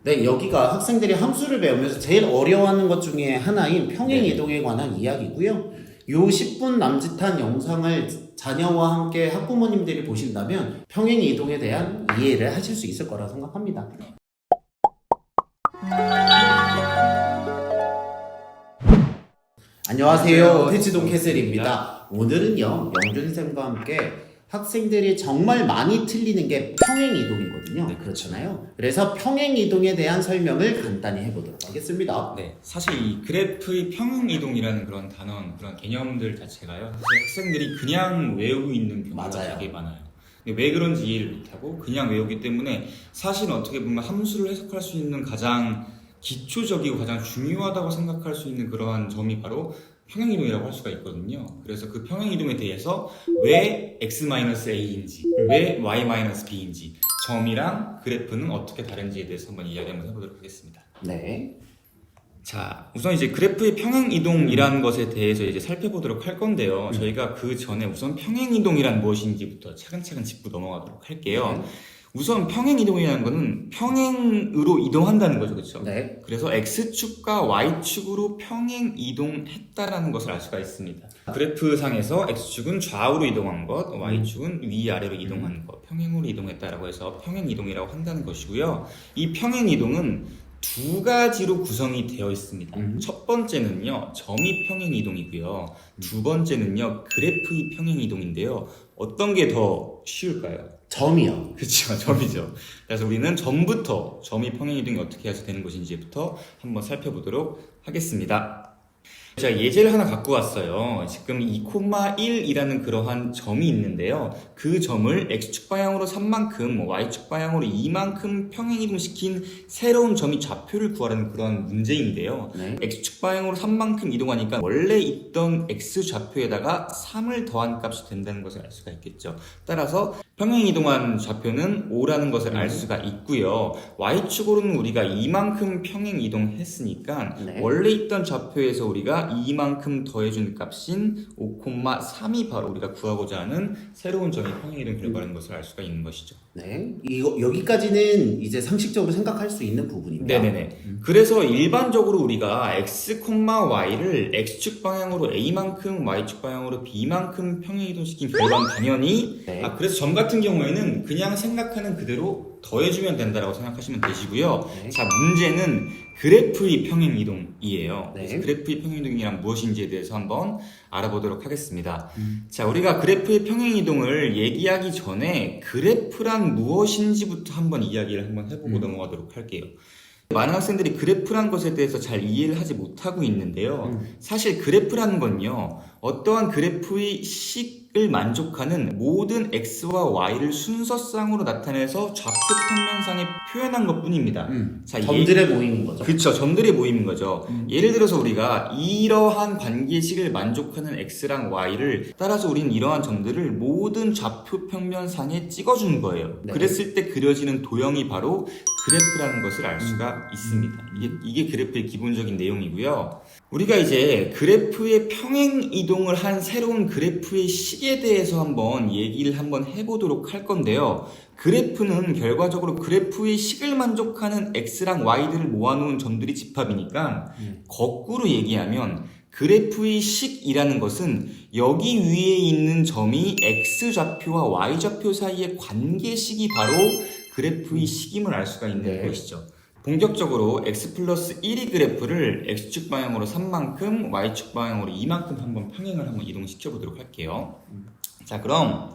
네, 여기가 학생들이 함수를 배우면서 제일 어려워하는 것 중에 하나인 평행 네. 이동에 관한 이야기고요. 요 10분 남짓한 영상을 자녀와 함께 학부모님들이 보신다면 평행 이동에 대한 이해를 하실 수 있을 거라 생각합니다. 안녕하세요. 태지동 캐슬입니다. 오늘은요, 영준쌤과 함께 학생들이 정말 많이 틀리는 게 평행 이동이거든요. 네, 그렇잖아요. 그래서 평행 이동에 대한 설명을 간단히 해보도록 하겠습니다. 네, 사실 이 그래프의 평행 이동이라는 그런 단어, 그런 개념들 자체가요. 사실 학생들이 그냥 외우고 있는 경우가 맞아요. 되게 많아요. 근데 왜 그런지 이해를 못하고 그냥 외우기 때문에 사실 어떻게 보면 함수를 해석할 수 있는 가장 기초적이고 가장 중요하다고 생각할 수 있는 그러한 점이 바로 평행이동이라고 할 수가 있거든요. 그래서 그 평행이동에 대해서 왜 x-a인지, 왜 y-b인지, 점이랑 그래프는 어떻게 다른지에 대해서 한번 이야기 한번 해보도록 하겠습니다. 네. 자, 우선 이제 그래프의 평행이동이라는 것에 대해서 이제 살펴보도록 할 건데요. 저희가 그 전에 우선 평행이동이란 무엇인지부터 차근차근 짚고 넘어가도록 할게요. 우선 평행이동이라는 것은 평행으로 이동한다는 거죠. 그렇죠? 네. 그래서 X축과 Y축으로 평행이동했다라는 것을 알 수가 있습니다. 그래프상에서 X축은 좌우로 이동한 것, Y축은 위아래로 이동한 것, 평행으로 이동했다라고 해서 평행이동이라고 한다는 것이고요. 이 평행이동은 두 가지로 구성이 되어 있습니다. 첫 번째는요, 점이 평행이동이고요. 두 번째는요, 그래프의 평행이동인데요. 어떤 게 더 쉬울까요? 점이요. 그렇죠, 점이죠. 그래서 우리는 점부터 점이 평행이동이 어떻게 해서 되는 것인지부터 한번 살펴보도록 하겠습니다. 제가 예제를 하나 갖고 왔어요. 지금 2,1이라는 그러한 점이 있는데요. 그 점을 X축 방향으로 3만큼, Y축 방향으로 2만큼 평행이동시킨 새로운 점이 좌표를 구하라는 그런 문제인데요. 네. X축 방향으로 3만큼 이동하니까 원래 있던 X 좌표에다가 3을 더한 값이 된다는 것을 알 수가 있겠죠. 따라서 평행이동한 좌표는 5라는 것을 알 수가 있고요. Y축으로는 우리가 2만큼 평행이동했으니까 네. 원래 있던 좌표에서 우리가 2만큼 더해준 값인 5,3이 바로 우리가 구하고자 하는 새로운 점이 평행이동 결과라는 것을 알 수가 있는 것이죠. 네. 이거 여기까지는 이제 상식적으로 생각할 수 있는 부분입니다. 네네네. 그래서 일반적으로 우리가 x, y를 x축 방향으로 a만큼, y축 방향으로 b만큼 평행이동시킨 결과는 당연히 네. 그래서 점 같은 경우에는 그냥 생각하는 그대로 더해주면 된다라고 생각하시면 되시고요. 네. 자, 문제는 그래프의 평행이동이에요. 네. 그래서 그래프의 평행이동이란 무엇인지에 대해서 한번 알아보도록 하겠습니다. 자, 우리가 그래프의 평행이동을 얘기하기 전에 그래프란 무엇인지부터 한번 이야기를 한번 해보고 넘어가도록 할게요. 많은 학생들이 그래프란 것에 대해서 잘 이해를 하지 못하고 있는데요. 사실 그래프라는 건요, 어떠한 그래프의 식을 만족하는 모든 x와 y를 순서상으로 나타내서 좌표 평면상에 표현한 것 뿐입니다. 자, 점들의 모임인 거죠. 그쵸, 점들의 모임인 거죠. 예를 들어서 우리가 이러한 관계식을 만족하는 x랑 y를 따라서 우리는 이러한 점들을 모든 좌표 평면상에 찍어주는 거예요. 네. 그랬을 때 그려지는 도형이 바로 그래프라는 것을 알 수가 있습니다. 이게 그래프의 기본적인 내용이고요. 우리가 이제 그래프의 평행 이동을 한 새로운 그래프의 식에 대해서 한번 얘기를 한번 해보도록 할 건데요. 그래프는 결과적으로 그래프의 식을 만족하는 x랑 y들을 모아놓은 점들이 집합이니까 거꾸로 얘기하면 그래프의 식이라는 것은 여기 위에 있는 점이 x좌표와 y좌표 사이의 관계식이 바로 그래프의 식임을 알 수가 있는 네. 것이죠. 본격적으로 x 플러스 1의 그래프를 x축 방향으로 3만큼, y축 방향으로 2만큼 한번 평행을 한번 이동시켜 보도록 할게요. 자, 그럼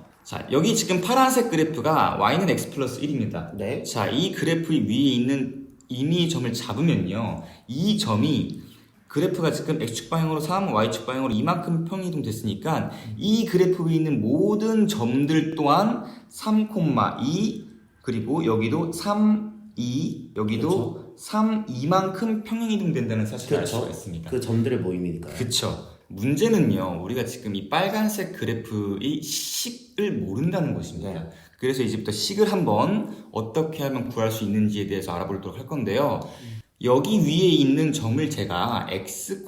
여기 지금 파란색 그래프가 y는 x 플러스 1입니다. 네. 자, 이 그래프 위에 있는 임의의 점을 잡으면요, 이 점이 그래프가 지금 x축 방향으로 3, y축 방향으로 이만큼 평행이동 됐으니까 이 그래프 위에 있는 모든 점들 또한 3,2 그리고 여기도 3, 2 여기도 그렇죠. 3, 2만큼 평행이동 된다는 사실을 알 수가 그렇죠. 있습니다. 그 점들의 모임이니까요. 그쵸. 문제는요, 우리가 지금 이 빨간색 그래프의 식을 모른다는 것입니다. 네. 그래서 이제부터 식을 한번 어떻게 하면 구할 수 있는지에 대해서 알아보도록 할 건데요. 여기 위에 있는 점을 제가 x,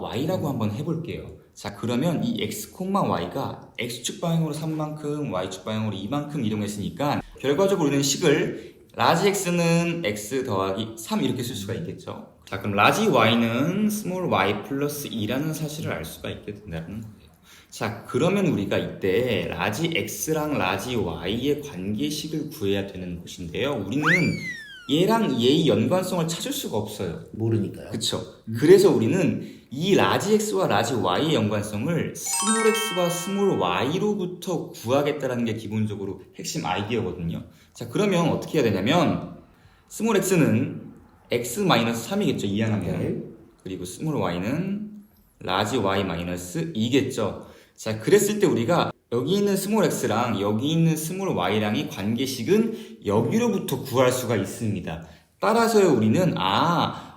y라고 한번 해볼게요. 자, 그러면 이 x, y가 x축 방향으로 3만큼, y축 방향으로 2만큼 이동했으니까 결과적으로 우리는 식을 라지 x는 x 더하기 3 이렇게 쓸 수가 있겠죠. 자, 그럼 라지 y는 스몰 y 플러스 2라는 사실을 알 수가 있게 된다는 거예요. 자, 그러면 우리가 이때 라지 x랑 라지 y의 관계식을 구해야 되는 것인데요. 우리는 얘랑 얘의 연관성을 찾을 수가 없어요. 모르니까요. 그쵸? 그래서 우리는 이 라지 x와 라지 y의 연관성을 스몰 x와 스몰 y로부터 구하겠다라는 게 기본적으로 핵심 아이디어거든요. 자, 그러면 어떻게 해야 되냐면 스몰 x는 x-3이겠죠. 이항하면. 네. 그리고 스몰 y는 라지 y-2겠죠. 자, 그랬을 때 우리가 여기 있는 스몰 x랑 여기 있는 스몰 y랑의 관계식은 여기로부터 구할 수가 있습니다. 따라서요, 우리는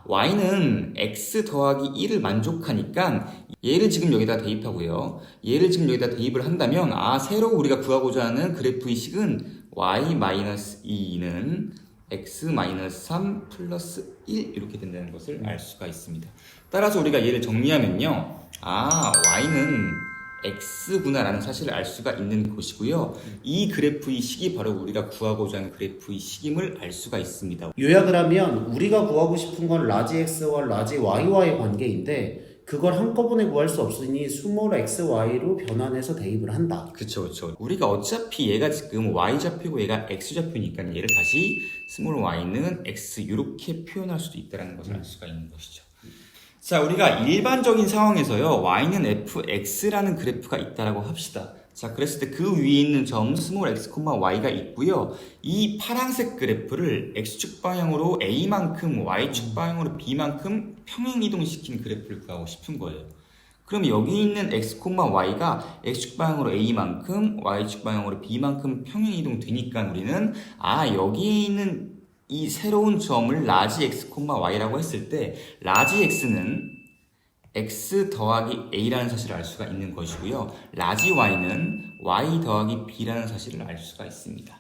y는 x 더하기 1을 만족하니까 얘를 지금 여기다 대입하고요. 얘를 지금 여기다 대입을 한다면 새로 우리가 구하고자 하는 그래프의 식은 y-2는 x-3 플러스 1 이렇게 된다는 것을 알 수가 있습니다. 따라서 우리가 얘를 정리하면요. y는 x구나라는 사실을 알 수가 있는 것이고요. 이 그래프의 식이 바로 우리가 구하고자 하는 그래프의 식임을 알 수가 있습니다. 요약을 하면 우리가 구하고 싶은 건 라지 x와 라지 y와의 관계인데 그걸 한꺼번에 구할 수 없으니 스몰 xy로 변환해서 대입을 한다. 그쵸. 우리가 어차피 얘가 지금 y좌표고 얘가 x좌표니까 얘를 다시 스몰 y는 x 이렇게 표현할 수도 있다는 것을 알 수가 있는 것이죠. 자, 우리가 일반적인 상황에서요, y는 fx라는 그래프가 있다라고 합시다. 자, 그랬을 때 그 위에 있는 점 스몰 x, y가 있고요. 이 파란색 그래프를 x축 방향으로 a만큼, y축 방향으로 b만큼 평행 이동시킨 그래프를 구하고 싶은 거예요. 그럼 여기 있는 x, y가 x축 방향으로 a만큼, y축 방향으로 b만큼 평행 이동되니까 우리는 여기에 있는 이 새로운 점을 라지 x, y라고 했을 때 라지 x는 x 더하기 a라는 사실을 알 수가 있는 것이고요. 라지 y는 y 더하기 b라는 사실을 알 수가 있습니다.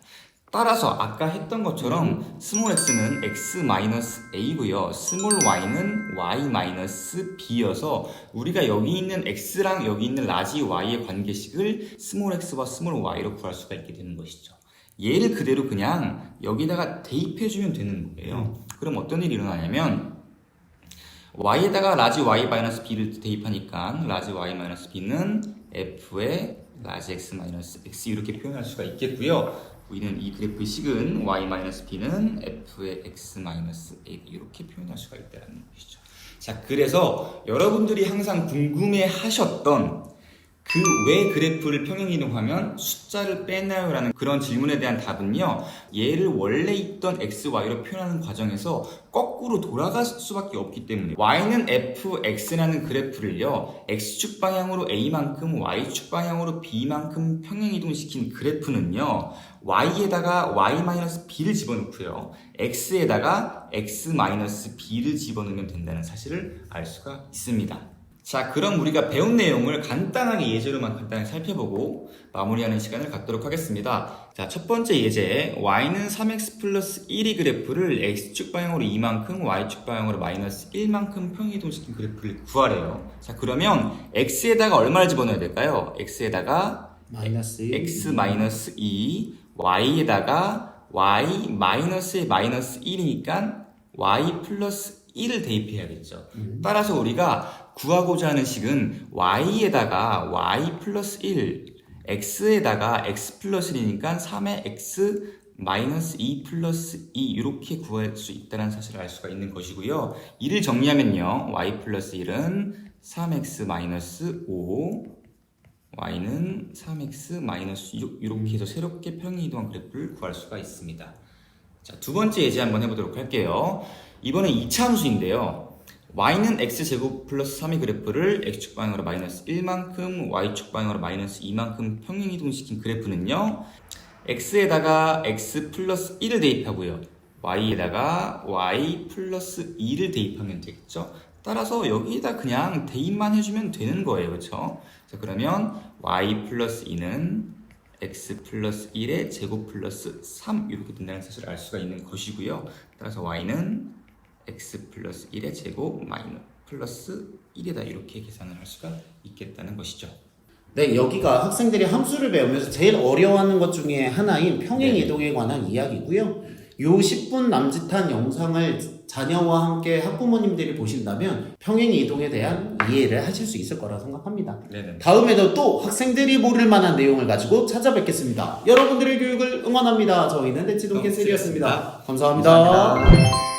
따라서 아까 했던 것처럼 스몰 x는 x-a고요. 스몰 y는 y-b여서 우리가 여기 있는 x랑 여기 있는 라지 y의 관계식을 스몰 x와 스몰 y로 구할 수가 있게 되는 것이죠. 얘를 그대로 그냥 여기다가 대입해주면 되는 거예요. 그럼 어떤 일이 일어나냐면 y에다가 라지 y-b를 대입하니까 라지 y-b는 f의 라지 x-x 이렇게 표현할 수가 있겠고요. 우리는 이 그래프의 식은 y-b는 f의 x-a 이렇게 표현할 수가 있다는 것이죠. 자, 그래서 여러분들이 항상 궁금해 하셨던 그 왜 그래프를 평행이동하면 숫자를 빼나요? 라는 그런 질문에 대한 답은요. 얘를 원래 있던 x, y로 표현하는 과정에서 거꾸로 돌아갈 수밖에 없기 때문에 y는 fx라는 그래프를요. x축 방향으로 a만큼, y축 방향으로 b만큼 평행이동시킨 그래프는요. y에다가 y-b를 집어넣고요. x에다가 x-b를 집어넣으면 된다는 사실을 알 수가 있습니다. 자, 그럼 우리가 배운 내용을 간단하게 예제로만 간단히 살펴보고 마무리하는 시간을 갖도록 하겠습니다. 자, 첫 번째 예제 y는 3x 플러스 1이 그래프를 x축 방향으로 2만큼 y축 방향으로 마이너스 1만큼 평행이동시킨 그래프를 구하래요. 자, 그러면 x에다가 얼마를 집어넣어야 될까요? x에다가 x 마이너스 2, y에다가 y 마이너스의 마이너스 1이니까 y 플러스 1을 대입해야겠죠. 따라서 우리가 구하고자 하는 식은 y에다가 y 플러스 1, x에다가 x 플러스 1이니까 3의 x 마이너스 2 플러스 2 이렇게 구할 수 있다는 사실을 알 수가 있는 것이고요. 이를 정리하면요. y 플러스 1은 3x 마이너스 5, y는 3x 마이너스 6 이렇게 해서 새롭게 평행이동한 그래프를 구할 수가 있습니다. 자, 두 번째 예제 한번 해보도록 할게요. 이번엔 2차 함수인데요. y는 x제곱 플러스 3의 그래프를 x축 방향으로 마이너스 1만큼 y축 방향으로 마이너스 2만큼 평행이동시킨 그래프는요. x에다가 x 플러스 1을 대입하고요. y에다가 y 플러스 2를 대입하면 되겠죠. 따라서 여기에다 그냥 대입만 해주면 되는 거예요. 그렇죠? 자, 그러면 y 플러스 2는 x 플러스 1의 제곱 플러스 3 이렇게 된다는 사실을 알 수가 있는 것이고요. 따라서 y는 x 플러스 1의 제곱 마이너스 플러스 1에다 이렇게 계산을 할 수가 있겠다는 것이죠. 네, 여기가 학생들이 함수를 배우면서 제일 어려워하는 것 중에 하나인 평행 이동에 관한 이야기고요. 요 10분 남짓한 영상을 자녀와 함께 학부모님들이 보신다면 평행 이동에 대한 이해를 하실 수 있을 거라 생각합니다. 네네. 다음에도 또 학생들이 모를 만한 내용을 가지고 찾아뵙겠습니다. 여러분들의 교육을 응원합니다. 저희는 대치동 캔슬이었습니다. 감사합니다. 감사합니다.